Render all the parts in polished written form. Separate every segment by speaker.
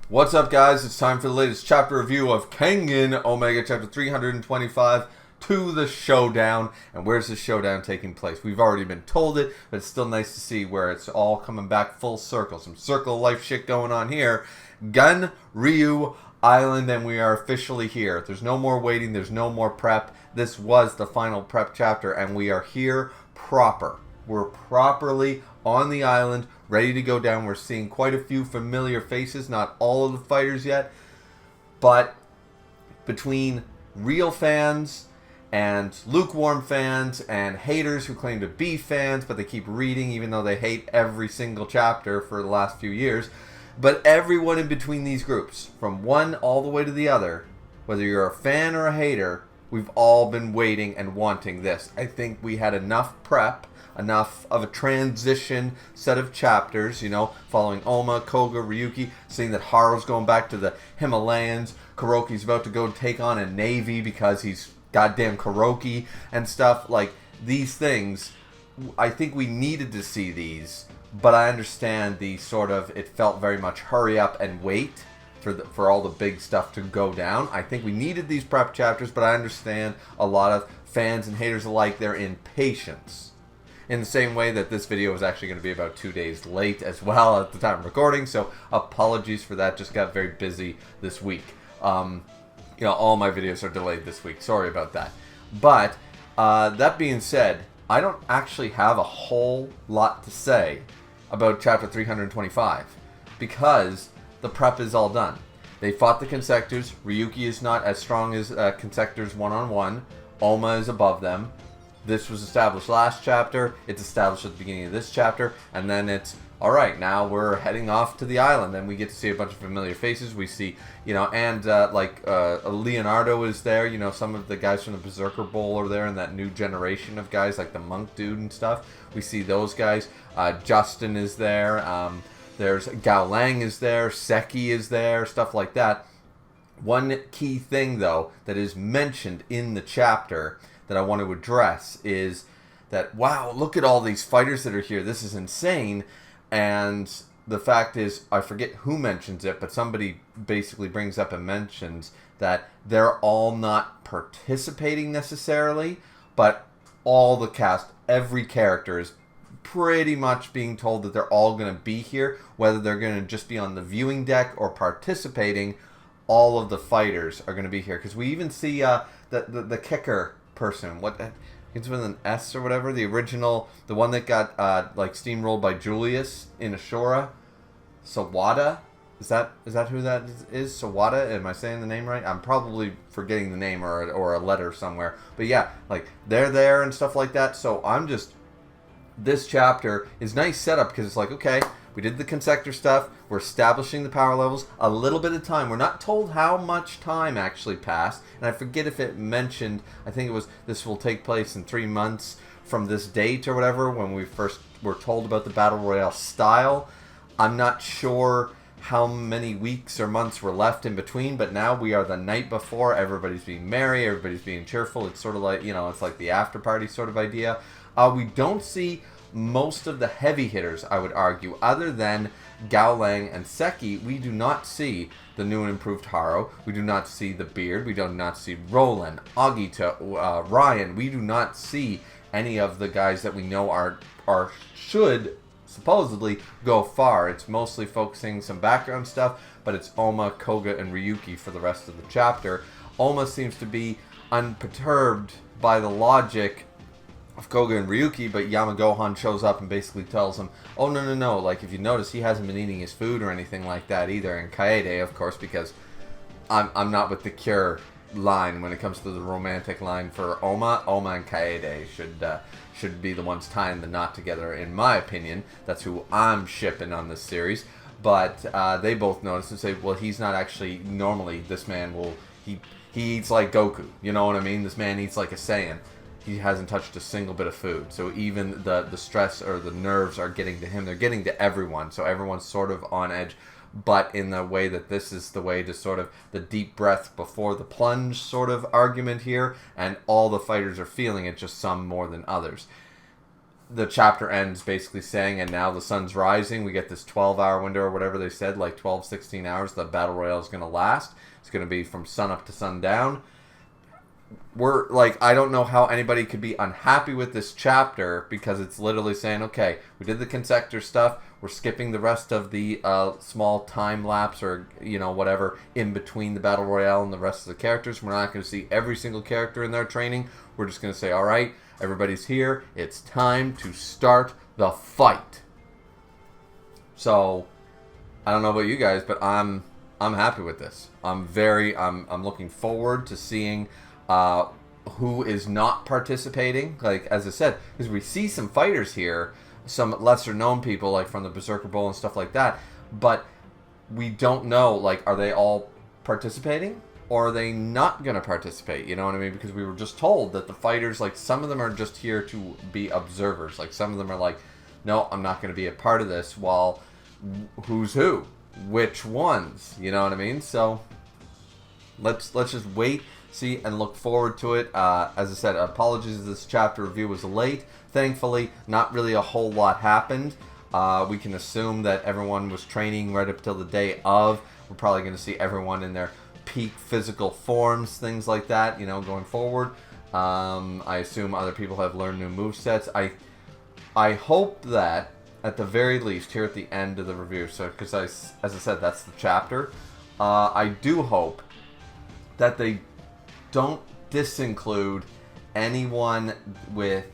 Speaker 1: What's up, guys? It's time for the latest chapter review of Kengan Omega chapter 325 to the showdown. And where's the showdown taking place? We've already been told it, but it's still nice to see where it's all coming back full circle. Some circle of life shit going on here. Gun Ryu Island, and we are officially here. There's no more waiting. There's no more prep. This was the final prep chapter, and we are here proper. We're properly on the island, ready to go down. We're seeing quite a few familiar faces, not all of the fighters yet, but between real fans and lukewarm fans and haters who claim to be fans, but they keep reading even though they hate every single chapter for the last few years. But everyone in between these groups, from one all the way to the other, whether you're a fan or a hater, we've all been waiting and wanting this. I think we had enough prep, enough of a transition set of chapters, following Oma, Koga, Ryuki, seeing that Haru's going back to the Himalayas, Kuroki's about to go take on a navy because he's goddamn Kuroki and stuff. Like, these things, I think we needed to see these, but I understand the sort of, it felt very much hurry up and wait for all the big stuff to go down. I think we needed these prep chapters, but I understand a lot of fans and haters alike, their impatience. In the same way that this video is actually going to be about 2 days late as well at the time of recording, so apologies for that. Just got very busy this week. All my videos are delayed this week. Sorry about that. But that being said, I don't actually have a whole lot to say about chapter 325 because the prep is all done. They fought the Consectors. Ryuki is not as strong as Consectors one-on-one. Oma is above them. This was established last chapter, it's established at the beginning of this chapter, and then it's, alright, now we're heading off to the island, and we get to see a bunch of familiar faces. We see, Leonardo is there, some of the guys from the Berserker Bowl are there, and that new generation of guys, like the Monk Dude and stuff. We see those guys. Justin is there, there's Gao Lang is there, Seki is there, stuff like that. One key thing, though, that is mentioned in the chapter that I want to address is that, wow, look at all these fighters that are here. This is insane. And the fact is, I forget who mentions it, but somebody basically brings up and mentions that they're all not participating necessarily, but all the cast, every character is pretty much being told that they're all going to be here, whether they're going to just be on the viewing deck or participating. All of the fighters are going to be here, because we even see the kicker person, it's with an S or whatever, the original, the one that got steamrolled by Julius in Ashura, Sawada. Is that who that is? Sawada? Am I saying the name right? I'm probably forgetting the name or a letter somewhere. But yeah, they're there and stuff like that. So this chapter is nice setup, because it's like, okay, we did the Consector stuff, we're establishing the power levels, a little bit of time. We're not told how much time actually passed, and I forget if it mentioned, I think it was, this will take place in 3 months from this date or whatever, when we first were told about the Battle Royale style. I'm not sure how many weeks or months were left in between, but now we are the night before, everybody's being merry, everybody's being cheerful. It's sort of like, it's like the after party sort of idea. We don't see most of the heavy hitters, I would argue, other than Gao Lang and Seki. We do not see the new and improved Haru. We do not see the Beard. We do not see Roland, Agito, Ryan. We do not see any of the guys that we know should supposedly go far. It's mostly focusing some background stuff, but it's Oma, Koga, and Ryuki for the rest of the chapter. Oma seems to be unperturbed by the logic of Koga and Ryuki, but Yamagohan shows up and basically tells him, oh, no, if you notice, he hasn't been eating his food or anything like that either. And Kaede, of course, because I'm not with the Cure line when it comes to the romantic line for Oma. Oma and Kaede should be the ones tying the knot together, in my opinion. That's who I'm shipping on this series. But they both notice and say, well, he's not actually, normally this man he eats like Goku, you know what I mean? This man eats like a Saiyan. He hasn't touched a single bit of food. So even the stress or the nerves are getting to him. They're getting to everyone. So everyone's sort of on edge. But in the way that this is the way to sort of the deep breath before the plunge sort of argument here. And all the fighters are feeling it, just some more than others. the chapter ends basically saying, and now the sun's rising. We get this 12-hour window or whatever they said, like 12, 16 hours the battle royale is going to last. It's going to be from sun up to sundown. We're like, I don't know how anybody could be unhappy with this chapter, because it's literally saying, okay, we did the Consector stuff. We're skipping the rest of the small time lapse or, whatever in between the battle royale and the rest of the characters. We're not going to see every single character in their training. We're just going to say, all right, everybody's here. It's time to start the fight. So, I don't know about you guys, but I'm happy with this. I'm looking forward to seeing who is not participating. Like, as I said, because we see some fighters here, some lesser known people, like from the Berserker Bowl and stuff like that, but we don't know, like, are they all participating or are they not going to participate? You know what I mean? Because we were just told that the fighters, like, some of them are just here to be observers. Like, some of them are like, no, I'm not going to be a part of this. While who's who? Which ones? You know what I mean? So let's just wait, see, and look forward to it. As I said, apologies if this chapter review was late. Thankfully, not really a whole lot happened. We can assume that everyone was training right up till the day of. We're probably going to see everyone in their peak physical forms, things like that, going forward. I assume other people have learned new movesets. I hope that, at the very least, here at the end of the review, so because as I said, that's the chapter, I do hope that they don't disinclude anyone with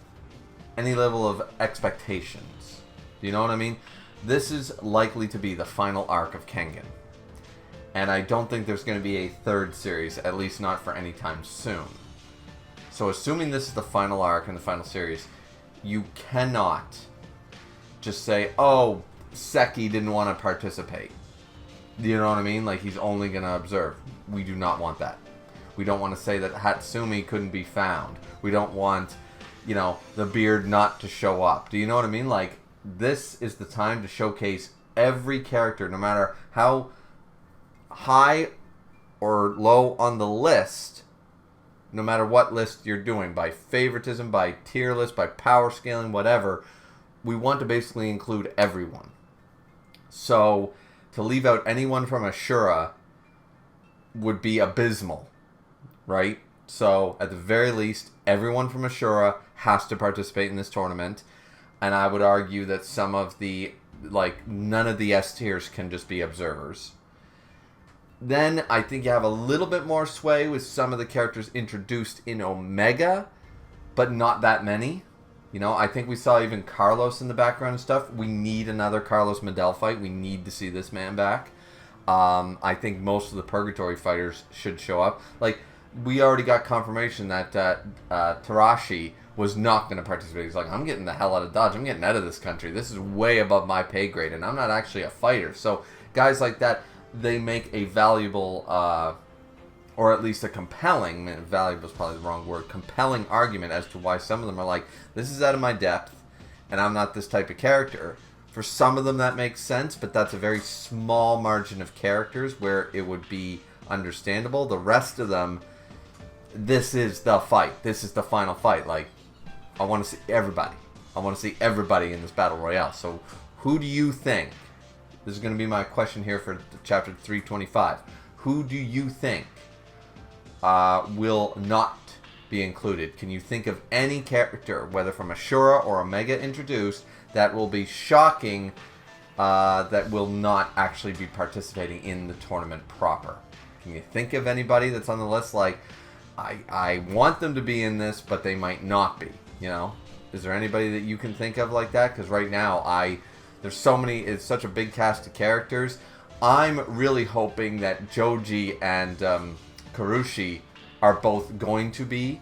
Speaker 1: any level of expectations. Do you know what I mean? This is likely to be the final arc of Kengan. And I don't think there's going to be a third series, at least not for any time soon. So assuming this is the final arc and the final series, you cannot just say, oh, Seki didn't want to participate. Do you know what I mean? Like, he's only going to observe. We do not want that. We don't want to say that Hatsumi couldn't be found. We don't want, the beard not to show up. Do you know what I mean? Like, this is the time to showcase every character, no matter how high or low on the list, no matter what list you're doing, by favoritism, by tier list, by power scaling, whatever. We want to basically include everyone. So, to leave out anyone from Ashura would be abysmal, right? So, at the very least, everyone from Ashura has to participate in this tournament. And I would argue that some of the, none of the S tiers can just be observers. Then, I think you have a little bit more sway with some of the characters introduced in Omega, but not that many. I think we saw even Carlos in the background and stuff. We need another Carlos Medel fight. We need to see this man back. I think most of the Purgatory fighters should show up. Like, we already got confirmation that Tarashi was not going to participate. He's like, I'm getting the hell out of Dodge. I'm getting out of this country. This is way above my pay grade, and I'm not actually a fighter. So, guys like that, they make a valuable, or at least a compelling, valuable is probably the wrong word, compelling argument as to why some of them are like, this is out of my depth, and I'm not this type of character. For some of them that makes sense, but that's a very small margin of characters where it would be understandable. The rest of them, this is the fight. This is the final fight. Like, I want to see everybody. I want to see everybody in this Battle Royale. So, who do you think? This is going to be my question here for chapter 325. Who do you think will not be included? Can you think of any character, whether from Ashura or Omega introduced, that will be shocking, that will not actually be participating in the tournament proper? Can you think of anybody that's on the list like, I want them to be in this, but they might not be, Is there anybody that you can think of like that? Because right now, there's so many, it's such a big cast of characters. I'm really hoping that Joji and Karushi are both going to be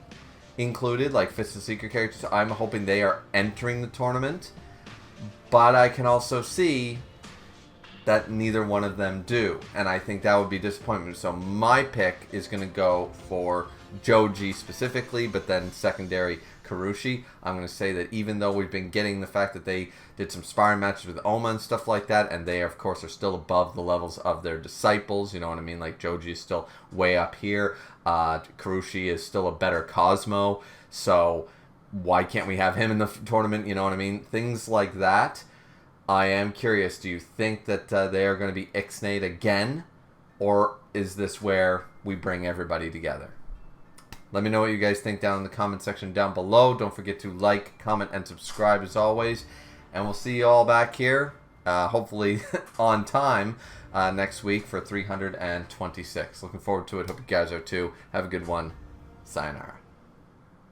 Speaker 1: included, like Fist of Secret characters. I'm hoping they are entering the tournament. But I can also see that neither one of them do. And I think that would be disappointment. So my pick is going to go for Joji specifically, but then secondary Karushi. I'm going to say that even though we've been getting the fact that they did some sparring matches with Oma and stuff like that, and they, of course, are still above the levels of their disciples, you know what I mean? Like, Joji is still way up here. Karushi is still a better Cosmo. So why can't we have him in the tournament? You know what I mean? Things like that. I am curious. Do you think that they are going to be ixnayed again? Or is this where we bring everybody together? Let me know what you guys think down in the comment section down below. Don't forget to like, comment, and subscribe as always. And we'll see you all back here, hopefully on time, next week for 326. Looking forward to it. Hope you guys are too. Have a good one. Sayonara.